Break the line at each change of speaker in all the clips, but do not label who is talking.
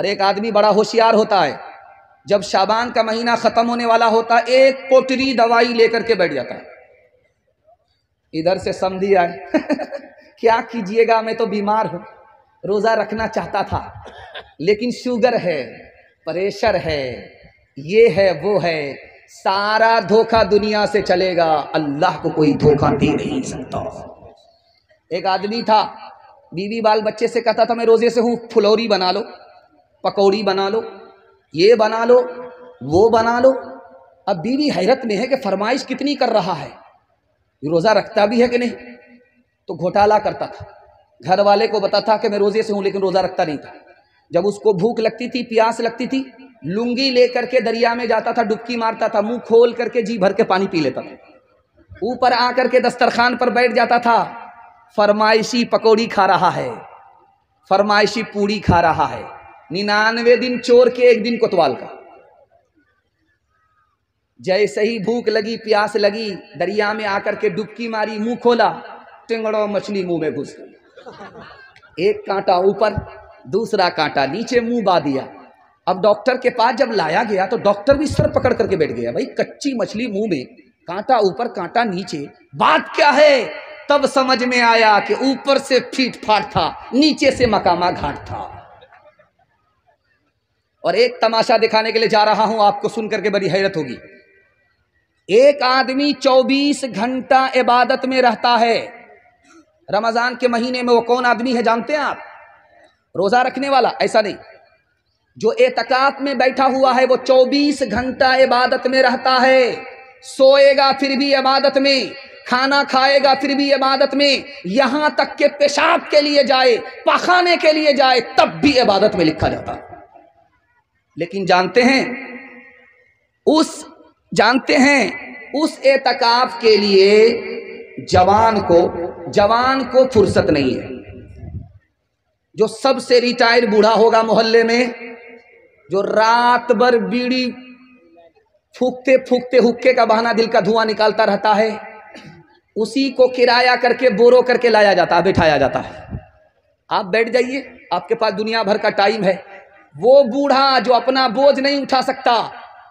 اور ایک آدمی بڑا ہوشیار ہوتا ہے، جب شعبان کا مہینہ ختم ہونے والا ہوتا ایک پوٹری دوائی لے کر کے بیٹھ جاتا ہے۔ ادھر سے سمجھی آئے کیا کیجئے گا، میں تو بیمار ہوں، روزہ رکھنا چاہتا تھا لیکن شوگر ہے، پریشر ہے، یہ ہے وہ ہے، سارا دھوکہ دنیا سے چلے گا، اللہ کو کوئی دھوکہ دے نہیں سکتا۔ ایک آدمی تھا، بیوی بال بچے سے کہتا تھا میں روزے سے ہوں، پھلوری بنا لو، پکوڑی بنا لو، یہ بنا لو، وہ بنا لو۔ اب بیوی حیرت میں ہے کہ فرمائش کتنی کر رہا ہے، روزہ رکھتا بھی ہے کہ نہیں، تو گھوٹالہ کرتا تھا، گھر والے کو بتا تھا کہ میں روزے سے ہوں لیکن روزہ رکھتا نہیں تھا۔ جب اس کو بھوک لگتی تھی، پیاس لگتی تھی، لنگی لے کر کے دریا میں جاتا تھا، ڈبکی مارتا تھا، منہ کھول کر کے جی بھر کے پانی پی لیتا تھا، اوپر آ کر کے دسترخوان پر بیٹھ جاتا تھا، فرمائشی پکوڑی کھا رہا ہے، فرمائشی پوڑی کھا رہا ہے، 99 دن چور کے 1 دن کوتوال کا۔ جیسے ہی بھوک لگی، پیاس لگی، دریا میں آ کر کے ڈبکی ماری، منہ کھولا، ٹنگڑوں مچھلی منہ میں گھس گئی، ایک کانٹا اوپر، دوسرا کانٹا نیچے، منہ با دیا۔ اب ڈاکٹر کے پاس جب لایا گیا تو ڈاکٹر بھی سر پکڑ کر کے بیٹھ گیا، بھائی کچی مچھلی منہ میں، کانٹا اوپر کانٹا نیچے، بات کیا ہے؟ تب سمجھ میں آیا کہ اوپر سے پھیٹ پھاٹ تھا، نیچے سے مقامہ گھاٹ تھا۔ اور ایک تماشا دکھانے کے لیے جا رہا ہوں، آپ کو سن کر کے بڑی حیرت ہوگی۔ ایک آدمی 24 گھنٹہ عبادت میں رہتا ہے، رمضان کے مہینے میں۔ وہ کون آدمی ہے جانتے ہیں آپ؟ روزہ رکھنے والا؟ ایسا نہیں، جو اعتکاف میں بیٹھا ہوا ہے وہ 24 گھنٹہ عبادت میں رہتا ہے، سوئے گا پھر بھی عبادت میں، کھانا کھائے گا پھر بھی عبادت میں، یہاں تک کہ پیشاب کے لیے جائے، پخانے کے لیے جائے، تب بھی عبادت میں لکھا جاتا ہے۔ لیکن جانتے ہیں اس اعتکاف کے لیے جوان کو فرصت نہیں ہے۔ جو سب سے ریٹائر بوڑھا ہوگا محلے میں، جو رات بھر بیڑی پھونکتے پھونکتے حکے کا بہانہ دل کا دھواں نکالتا رہتا ہے، اسی کو کرایہ کر کے بورو کر کے لایا جاتا ہے، بٹھایا جاتا ہے، آپ بیٹھ جائیے، آپ کے پاس دنیا بھر کا ٹائم ہے۔ وہ بوڑھا جو اپنا بوجھ نہیں اٹھا سکتا،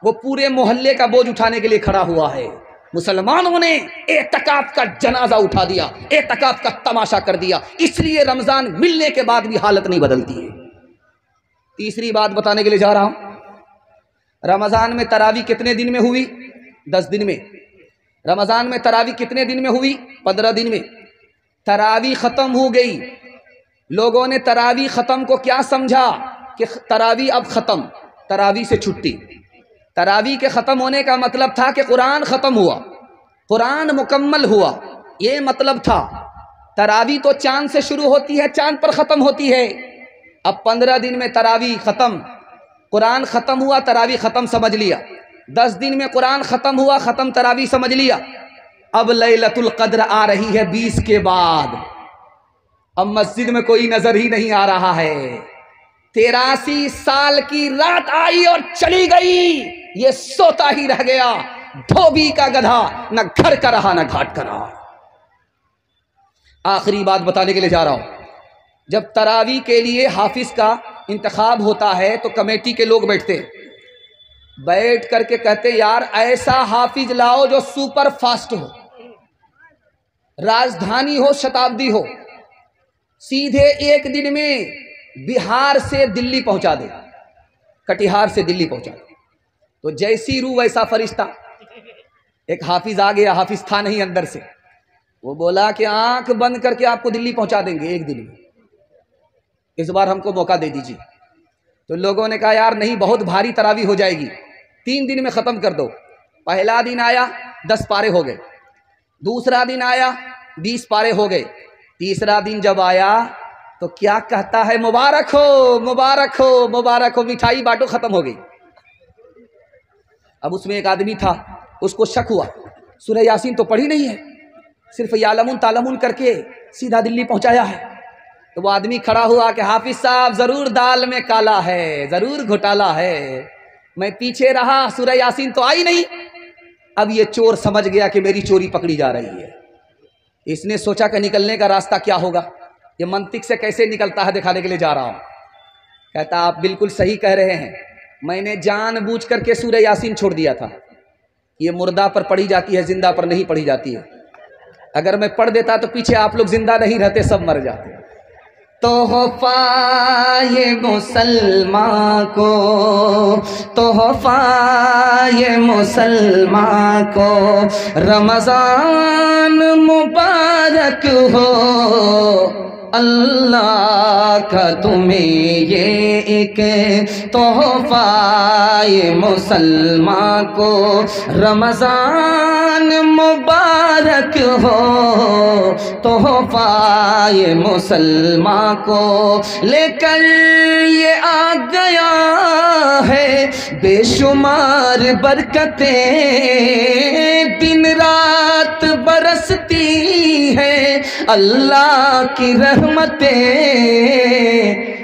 وہ پورے محلے کا بوجھ اٹھانے کے لیے کھڑا ہوا ہے۔ مسلمانوں نے اعتکاف کا جنازہ اٹھا دیا، اعتکاف کا تماشا کر دیا، اس لیے رمضان ملنے کے بعد بھی حالت نہیں بدلتی ہے۔ تیسری بات بتانے کے لیے جا رہا ہوں، رمضان میں تراویح کتنے دن میں ہوئی؟ 10 دن میں۔ رمضان میں تراویح کتنے دن میں ہوئی؟ 15 دن میں۔ تراویح ختم ہو گئی، لوگوں نے تراویح ختم کو کیا سمجھا کہ تراویح اب ختم، تراویح سے چھٹی۔ تراویح کے ختم ہونے کا مطلب تھا کہ قرآن ختم ہوا، قرآن مکمل ہوا، یہ مطلب تھا۔ تراویح تو چاند سے شروع ہوتی ہے، چاند پر ختم ہوتی ہے۔ اب 15 دن میں تراویح ختم، قرآن ختم ہوا، تراویح ختم سمجھ لیا۔ 10 دن میں قرآن ختم ہوا، ختم تراویح سمجھ لیا۔ اب لیلۃ القدر آ رہی ہے 20 کے بعد، اب مسجد میں کوئی نظر ہی نہیں آ رہا ہے۔ 83 سال کی رات آئی اور چلی گئی، یہ سوتا ہی رہ گیا، دھوبی کا گدھا، نہ گھر کا رہا نہ گھاٹ کا رہا۔ آخری بات بتانے کے لیے جا رہا ہوں، جب تراویح کے لیے حافظ کا انتخاب ہوتا ہے تو کمیٹی کے لوگ بیٹھ کر کے کہتے یار ایسا حافظ لاؤ جو سپر فاسٹ ہو، راجدھانی ہو، شتابدی ہو، سیدھے 1 دن میں بہار سے دلی پہنچا دے، کٹیہار سے دلی پہنچا دے۔ تو جیسی روح ویسا فرشتہ۔ ایک حافظ آ گیا، حافظ تھا نہیں اندر سے، وہ بولا کہ آنکھ بند کر کے آپ کو دلی پہنچا دیں گے 1 دن میں، اس بار ہم کو موقع دے دیجیے۔ تو لوگوں نے کہا یار نہیں، بہت بھاری تراویح ہو جائے گی، 3 دن میں ختم کر دو۔ پہلا دن آیا 10 پارے ہو گئے، دوسرا دن آیا 20 پارے ہو گئے، تیسرا دن جب آیا تو کیا کہتا ہے؟ مبارک ہو مبارک ہو مبارک ہو، مٹھائی بانٹو، ختم ہو گئی۔ اب اس میں ایک آدمی تھا، اس کو شک ہوا، سورہ یاسین تو پڑھی نہیں ہے، صرف یعلمون تعلمون کر کے سیدھا دلی پہنچایا ہے۔ تو وہ آدمی کھڑا ہوا کہ حافظ صاحب ضرور دال میں کالا ہے، ضرور گھوٹالا ہے، میں پیچھے رہا، سورہ یاسین تو آئی نہیں۔ اب یہ چور سمجھ گیا کہ میری چوری پکڑی جا رہی ہے، اس نے سوچا کہ نکلنے کا راستہ کیا ہوگا، یہ منطق سے کیسے نکلتا ہے دکھانے کے لیے جا رہا ہوں۔ کہتا آپ بالکل صحیح کہہ رہے ہیں، میں نے جان بوجھ کر کے سورہ یاسین چھوڑ دیا تھا، یہ مردہ پر پڑھی جاتی ہے، زندہ پر نہیں پڑھی جاتی ہے، اگر میں پڑھ دیتا تو پیچھے آپ لوگ زندہ نہیں رہتے، سب مر جاتے۔ تحفہ یہ مسلمان کو، تحفہ یہ مسلمان کو، رمضان مبارک ہو، اللہ کا تمہیں یہ ایک تحفہ یہ مسلمان کو، رمضان مبارک ہو، تحفہ یہ مسلمان کو، لے کر یہ آ گیا ہے بے شمار برکتیں، دن رات برستی ہے اللہ کی رحمتیں،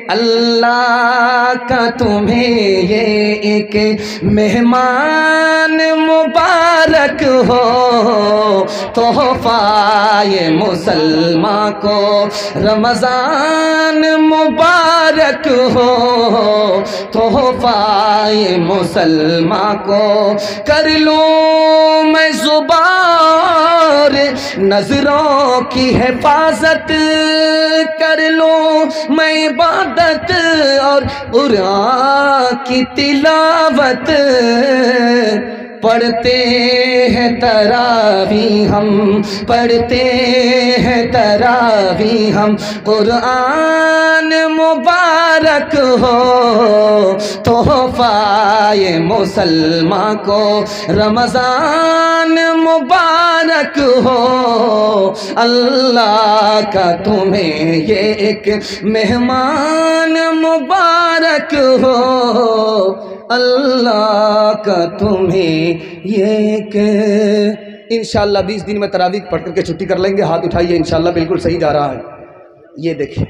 اللہ کا تمہیں یہ ایک مہمان مبارک ہو، تحفہ یہ مسلمان کو، رمضان مبارک ہو، تحفہ یہ مسلمان کو، کر لوں میں زبار نظروں کی حفاظت، کر لوں میں عبادت اور قرآن کی تلاوت، پڑھتے ہیں تراویح ہم، پڑھتے ہیں تراویح ہم، قرآن مبارک ہو، تحفہ یہ مسلمان کو، رمضان مبارک ہو، اللہ کا تمہیں یہ ایک مہمان مبارک ہو، اللہ کا تمہیں یہ کہ انشاءاللہ 20 دن میں تراویح پڑھ کر کے چھٹی کر لیں گے۔ ہاتھ اٹھائیے، انشاءاللہ بالکل صحیح جا رہا ہے۔ یہ دیکھیں